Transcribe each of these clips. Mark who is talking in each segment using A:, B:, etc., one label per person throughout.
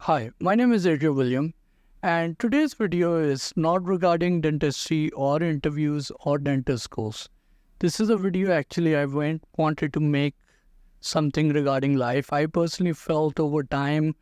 A: Hi, my name is Adriel William, and today's video is not regarding dentistry or interviews or dentist schools. This is a video actually wanted to make something regarding life. I personally felt over time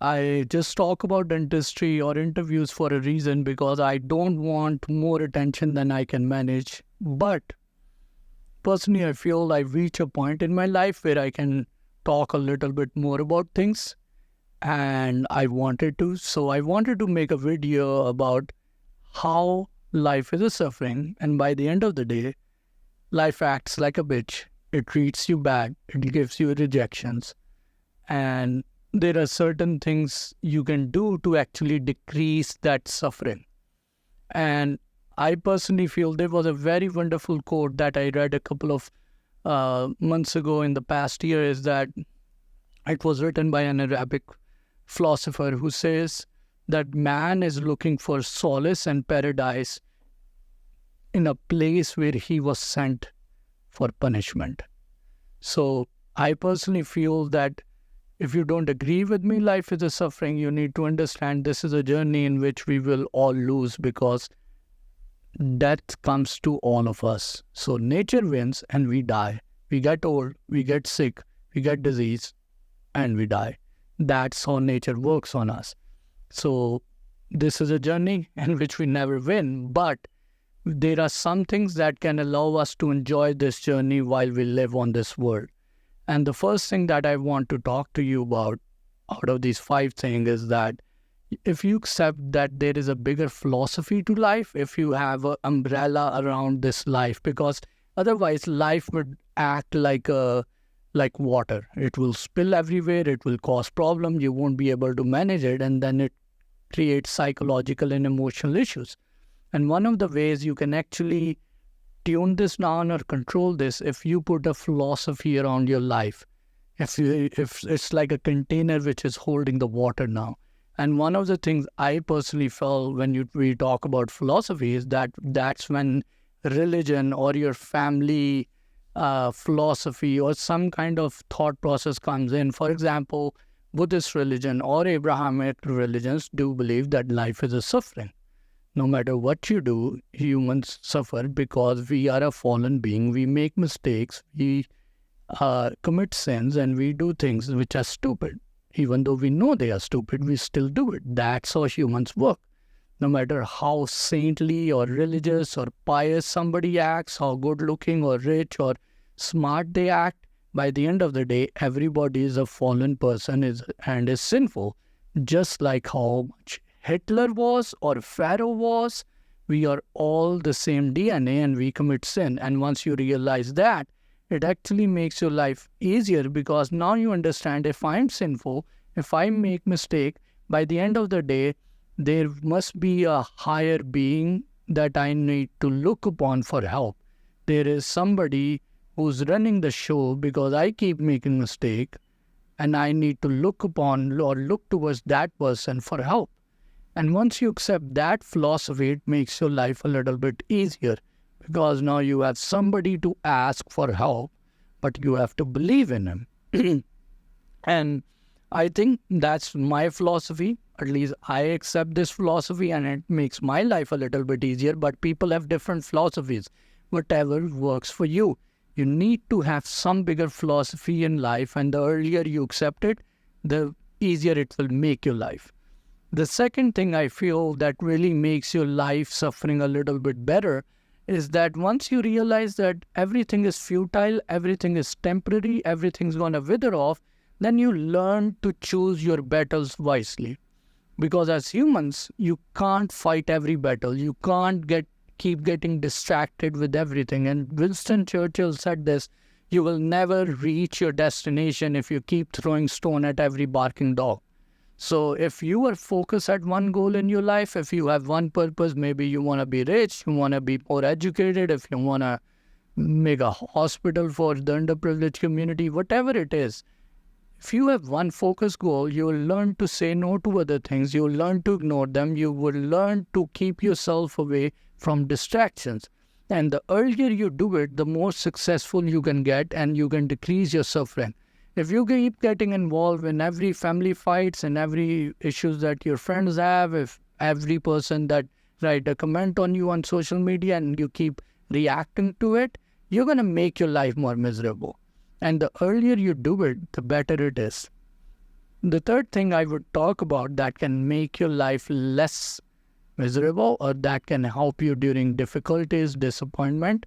A: I just talk about dentistry or interviews for a reason because I don't want more attention than I can manage. But personally, I feel I've reached a point in my life where I can talk a little bit more about things. And I wanted to make a video about how life is a suffering, and by the end of the day, life acts like a bitch. It treats you bad, it gives you rejections, and there are certain things you can do to actually decrease that suffering. And I personally feel there was a very wonderful quote that I read a couple of months ago in the past year, is that it was written by an Arabic philosopher who says that man is looking for solace and paradise in a place where he was sent for punishment. So I personally feel that if you don't agree with me, life is a suffering, you need to understand this is a journey in which we will all lose, because death comes to all of us. So nature wins and we die. We get old, we get sick, we get disease, and we die. That's how nature works on us. So this is a journey in which we never win, but there are some things that can allow us to enjoy this journey while we live on this world. And the first thing that I want to talk to you about out of these 5 things is that if you accept that there is a bigger philosophy to life, if you have an umbrella around this life, because otherwise life would act like water. It will spill everywhere, it will cause problems, you won't be able to manage it, and then it creates psychological and emotional issues. And one of the ways you can actually tune this down or control this, if you put a philosophy around your life, if it's like a container which is holding the water now. And one of the things I personally felt when we talk about philosophy is that that's when religion or your family philosophy or some kind of thought process comes in. For example, Buddhist religion or Abrahamic religions do believe that life is a suffering. No matter what you do, humans suffer because we are a fallen being. We make mistakes, we commit sins, and we do things which are stupid. Even though we know they are stupid, we still do it. That's how humans work. No matter how saintly or religious or pious somebody acts, how good looking or rich or smart they act, by the end of the day, everybody is a fallen person and is sinful. Just like how much Hitler was or Pharaoh was, we are all the same DNA and we commit sin. And once you realize that, it actually makes your life easier, because now you understand, if I'm sinful, if I make mistake, by the end of the day, there must be a higher being that I need to look upon for help. There is somebody who's running the show because I keep making mistake, and I need to look upon or look towards that person for help. And once you accept that philosophy, it makes your life a little bit easier, because now you have somebody to ask for help, but you have to believe in him. And I think that's my philosophy. At least I accept this philosophy, and it makes my life a little bit easier. But people have different philosophies. Whatever works for you. You need to have some bigger philosophy in life, and the earlier you accept it, the easier it will make your life. The second thing I feel that really makes your life suffering a little bit better is that once you realize that everything is futile, everything is temporary, everything's going to wither off, then you learn to choose your battles wisely. Because as humans, you can't fight every battle. You can't keep getting distracted with everything. And Winston Churchill said this, you will never reach your destination if you keep throwing stone at every barking dog. So if you are focused at one goal in your life, if you have one purpose, maybe you want to be rich, you want to be more educated, if you want to make a hospital for the underprivileged community, whatever it is, if you have one focus goal, you will learn to say no to other things. You will learn to ignore them. You will learn to keep yourself away from distractions. And the earlier you do it, the more successful you can get, and you can decrease your suffering. If you keep getting involved in every family fights and every issues that your friends have, if every person that write a comment on you on social media and you keep reacting to it, you're going to make your life more miserable. And the earlier you do it, the better it is. The third thing I would talk about that can make your life less miserable or that can help you during difficulties, disappointment,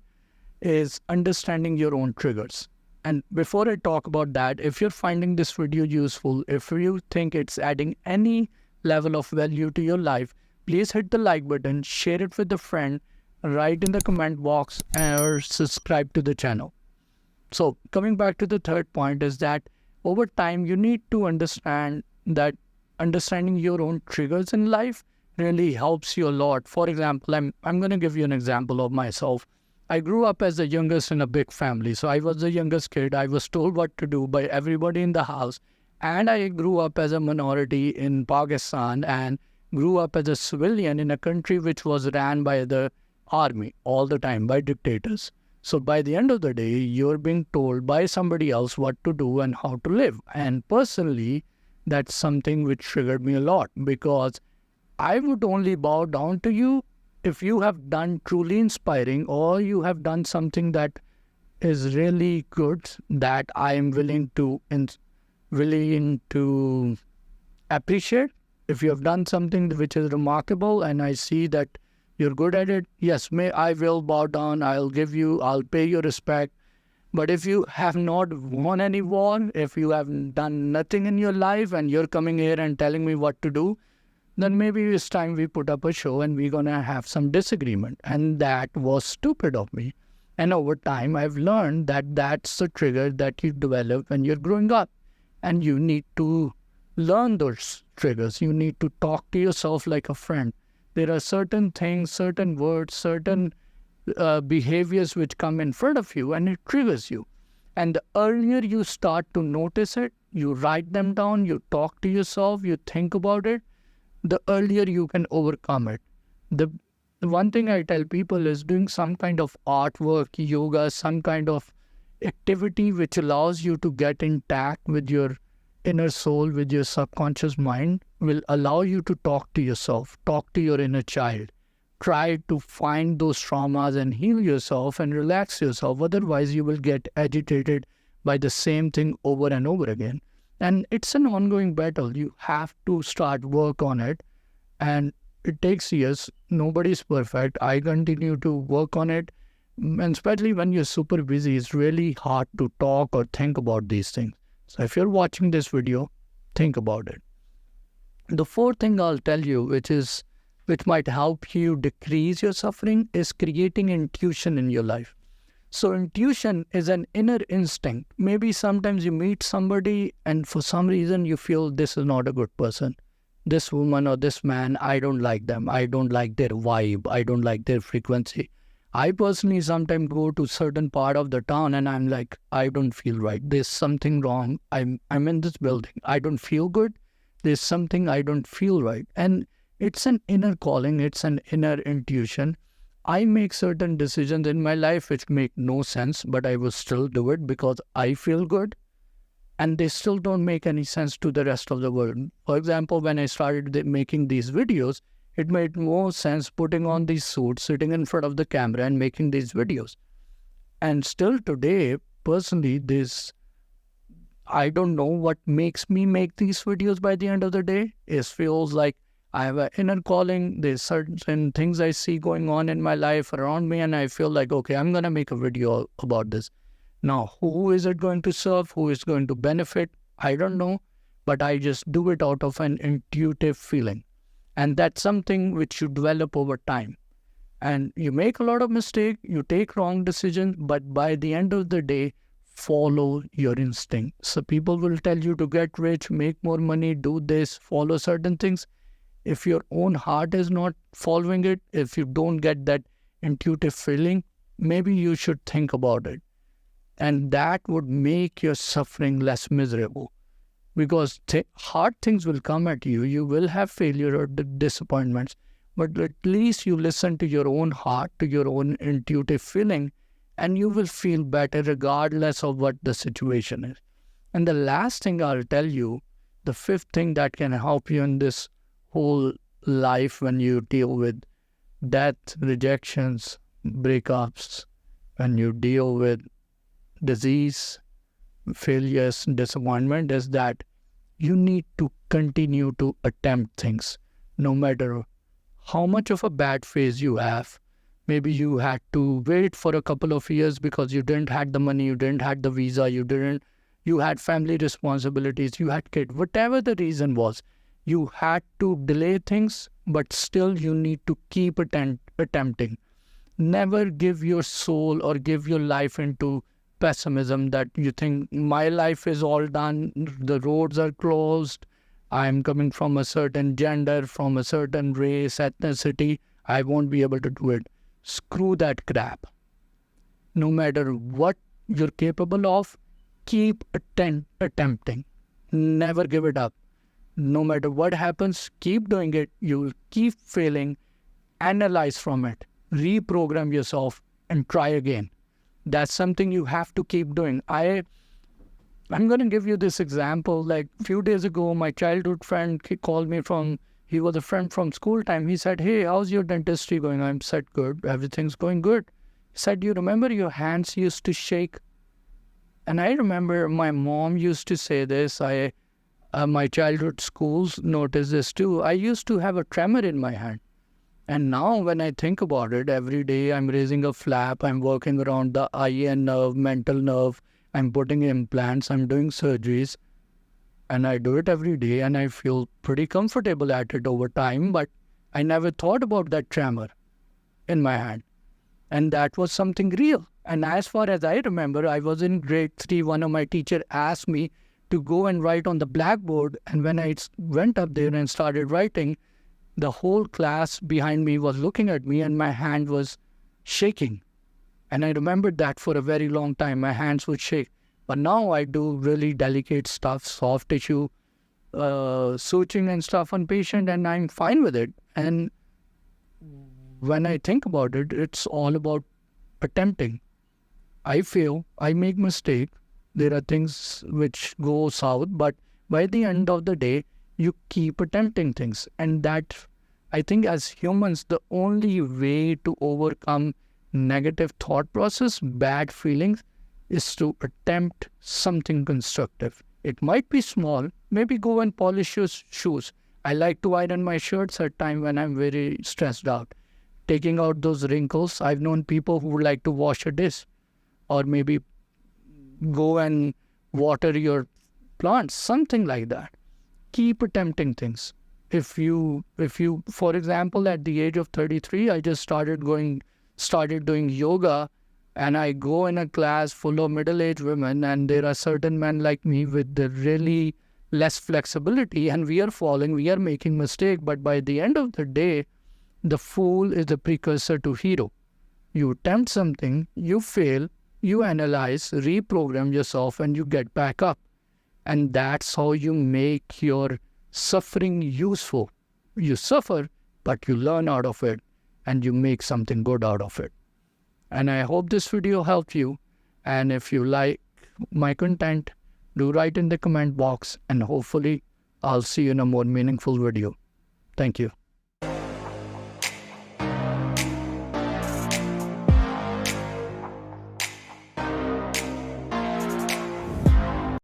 A: is understanding your own triggers. And before I talk about that, if you're finding this video useful, if you think it's adding any level of value to your life, please hit the like button, share it with a friend, write in the comment box, or subscribe to the channel. So coming back to the third point is that over time, you need to understand that understanding your own triggers in life really helps you a lot. For example, I'm going to give you an example of myself. I grew up as the youngest in a big family. So I was the youngest kid. I was told what to do by everybody in the house. And I grew up as a minority in Pakistan and grew up as a civilian in a country which was ran by the army all the time, by dictators. So by the end of the day, you're being told by somebody else what to do and how to live. And personally, that's something which triggered me a lot because I would only bow down to you if you have done truly inspiring or you have done something that is really good that I am willing to appreciate. If you have done something which is remarkable and I see that you're good at it, yes, I will bow down, I'll pay you respect. But if you have not won any war, if you have done nothing in your life and you're coming here and telling me what to do, then maybe it's time we put up a show and we're going to have some disagreement. And that was stupid of me. And over time, I've learned that that's the trigger that you develop when you're growing up. And you need to learn those triggers. You need to talk to yourself like a friend. There are certain things, certain words, certain behaviors which come in front of you and it triggers you. And the earlier you start to notice it, you write them down, you talk to yourself, you think about it, the earlier you can overcome it. The one thing I tell people is doing some kind of artwork, yoga, some kind of activity which allows you to get intact with your inner soul, with your subconscious mind, will allow you to talk to yourself, talk to your inner child. Try to find those traumas and heal yourself and relax yourself. Otherwise, you will get agitated by the same thing over and over again. And it's an ongoing battle. You have to start work on it. And it takes years. Nobody's perfect. I continue to work on it. And especially when you're super busy, it's really hard to talk or think about these things. So if you're watching this video, think about it. The fourth thing I'll tell you, which might help you decrease your suffering, is creating intuition in your life. So intuition is an inner instinct. Maybe sometimes you meet somebody and for some reason you feel this is not a good person. This woman or this man, I don't like them. I don't like their vibe. I don't like their frequency. I personally sometimes go to certain part of the town and I'm like, I don't feel right. There's something wrong. I'm in this building. I don't feel good. There's something I don't feel right. And it's an inner calling. It's an inner intuition. I make certain decisions in my life which make no sense, but I will still do it because I feel good. And they still don't make any sense to the rest of the world. For example, when I started making these videos, it made more sense putting on these suits, sitting in front of the camera and making these videos. And still today, personally, I don't know what makes me make these videos by the end of the day. It feels like I have an inner calling. There's certain things I see going on in my life around me and I feel like, okay, I'm going to make a video about this. Now, who is it going to serve? Who is going to benefit? I don't know, but I just do it out of an intuitive feeling. And that's something which you develop over time. And you make a lot of mistakes, you take wrong decisions, but by the end of the day, follow your instinct. So people will tell you to get rich, make more money, do this, follow certain things. If your own heart is not following it, if you don't get that intuitive feeling, maybe you should think about it. And that would make your suffering less miserable. Because hard things will come at you. You will have failure or disappointments. But at least you listen to your own heart, to your own intuitive feeling, and you will feel better regardless of what the situation is. And the last thing I'll tell you, the fifth thing that can help you in this whole life when you deal with death, rejections, breakups, when you deal with disease, failures, disappointment, is that you need to continue to attempt things no matter how much of a bad phase you have. Maybe you had to wait for a couple of years because you didn't have the money, you didn't have the visa, you had family responsibilities, you had kids, whatever the reason was, you had to delay things, but still you need to keep attempting. Never give your soul or give your life into pessimism that you think my life is all done, the roads are closed, I'm coming from a certain gender, from a certain race, ethnicity, I won't be able to do it. Screw that crap. No matter what you're capable of, keep attempting. Never give it up. No matter what happens, keep doing it. You'll keep failing. Analyze from it. Reprogram yourself and try again. That's something you have to keep doing. I'm going to give you this example. Like a few days ago, my childhood friend called me he was a friend from school time. He said, "Hey, how's your dentistry going?" I said, "Good. Everything's going good." He said, "You remember your hands used to shake?" And I remember my mom used to say this. My childhood schools noticed this too. I used to have a tremor in my hand. And now when I think about it, every day I'm raising a flap, I'm working around the eye nerve, mental nerve, I'm putting implants, I'm doing surgeries, and I do it every day and I feel pretty comfortable at it over time, but I never thought about that tremor in my hand. And that was something real. And as far as I remember, I was in grade 3, one of my teachers asked me to go and write on the blackboard, and when I went up there and started writing, the whole class behind me was looking at me and my hand was shaking. And I remembered that for a very long time, my hands would shake. But now I do really delicate stuff, soft tissue, suturing and stuff on patient, and I'm fine with it. And when I think about it, it's all about attempting. I fail, I make mistake. There are things which go south, but by the end of the day, you keep attempting things. And that, I think as humans, the only way to overcome negative thought process, bad feelings, is to attempt something constructive. It might be small, maybe go and polish your shoes. I like to iron my shirts at time when I'm very stressed out. Taking out those wrinkles, I've known people who would like to wash a dish or maybe go and water your plants, something like that. Keep attempting things. If you, for example, at the age of 33, I just started doing yoga, and I go in a class full of middle-aged women, and there are certain men like me with the really less flexibility, and we are making mistake. But by the end of the day, the fool is the precursor to hero. You attempt something, you fail, you analyze, reprogram yourself, and you get back up. And that's how you make your suffering useful. You suffer, but you learn out of it, and you make something good out of it. And I hope this video helped you. And if you like my content, do write in the comment box, and hopefully I'll see you in a more meaningful video. Thank you.